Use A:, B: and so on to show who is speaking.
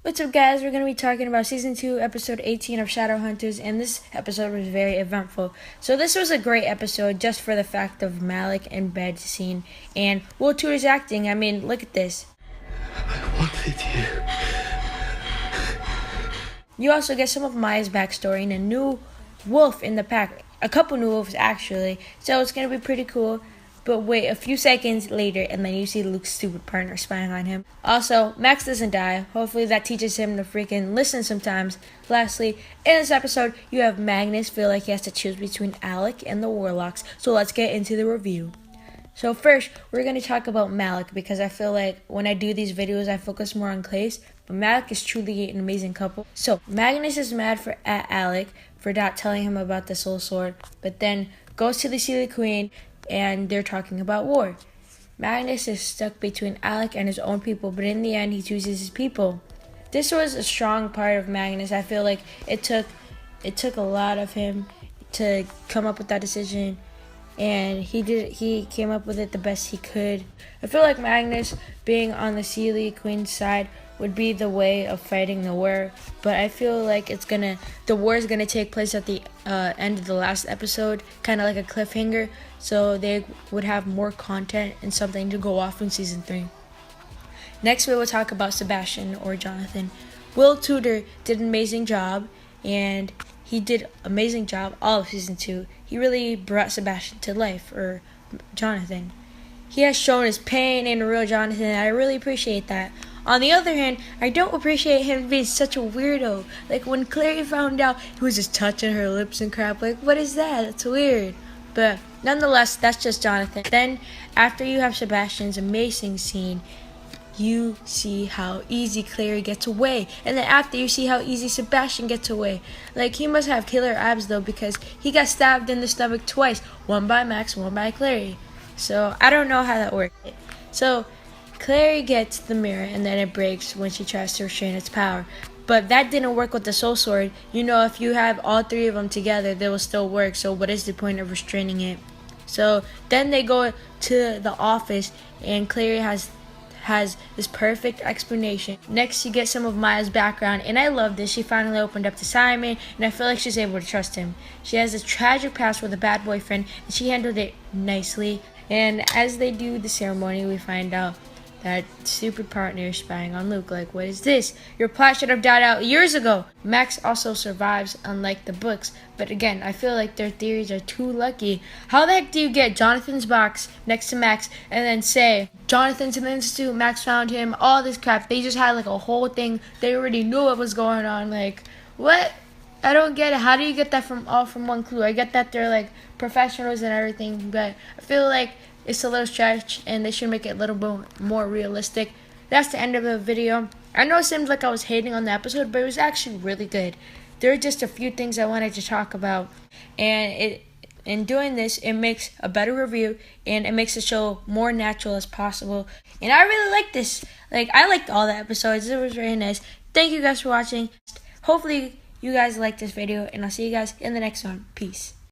A: What's up, guys? We're going to be talking about Season 2, Episode 18 of Shadowhunters, and this episode was very eventful. So this was a great episode just for the fact of Malec and bed scene, and Will Tudor's acting. I mean, look at this.
B: I wanted you.
A: You also get some of Maya's backstory and a new wolf in the pack. A couple new wolves, actually. So it's going to be pretty cool. But wait a few seconds later, and then you see Luke's stupid partner spying on him. Also, Max doesn't die. Hopefully that teaches him to freaking listen sometimes. Lastly, in this episode, you have Magnus feel like he has to choose between Alec and the Warlocks. So let's get into the review. So first, we're going to talk about Malec, because I feel like when I do these videos, I focus more on Clays. But Malec is truly an amazing couple. So Magnus is mad at Alec for not telling him about the Soul Sword, but then goes to the Sealy Queen, and they're talking about war. Magnus is stuck between Alec and his own people, but in the end, he chooses his people. This was a strong part of Magnus. I feel like it took a lot of him to come up with that decision, and he came up with it the best he could. I feel like Magnus being on the Sealy Queen's side would be the way of fighting the war, but I feel like the war is gonna take place at the end of the last episode, kind of like a cliffhanger, so they would have more content and something to go off in season 3. Next, we will talk about Sebastian, or Jonathan. Will Tudor did an amazing job, and he did amazing job all of season 2. He really brought Sebastian to life, or Jonathan. He has shown his pain in a real Jonathan, and I really appreciate that. On the other hand, I don't appreciate him being such a weirdo. Like when Clary found out, he was just touching her lips and crap. Like, what is that? That's weird. But nonetheless, that's just Jonathan. Then, after you have Sebastian's amazing scene, you see how easy Clary gets away. And then after, you see how easy Sebastian gets away. Like, he must have killer abs though, because he got stabbed in the stomach twice. One by Max, one by Clary. So, I don't know how that worked. So, Clary gets the mirror, and then it breaks when she tries to restrain its power. But that didn't work with the Soul Sword. You know, if you have all three of them together, they will still work. So what is the point of restraining it? So then they go to the office, and Clary has this perfect explanation. Next, you get some of Maya's background, and I love this. She finally opened up to Simon, and I feel like she's able to trust him. She has this tragic past with a bad boyfriend, and she handled it nicely. And as they do the ceremony, we find out that stupid partner is spying on Luke. Like, what is this? Your plot should have died out years ago. Max also survives, unlike the books. But again, I feel like their theories are too lucky. How the heck do you get Jonathan's box next to Max and then say, Jonathan's in the institute, Max found him, all this crap? They just had like a whole thing. They already knew what was going on. Like, what? I don't get it. How do you get that from one clue? I get that they're like professionals and everything, but I feel like it's a little stretch, and they should make it a little bit more realistic. That's the end of the video. I know it seemed like I was hating on the episode, but it was actually really good. There are just a few things I wanted to talk about, and in doing this, it makes a better review, and it makes the show more natural as possible. And I really like this. Like, I liked all the episodes. It was very nice. Thank you guys for watching. Hopefully you guys liked this video, and I'll see you guys in the next one. Peace.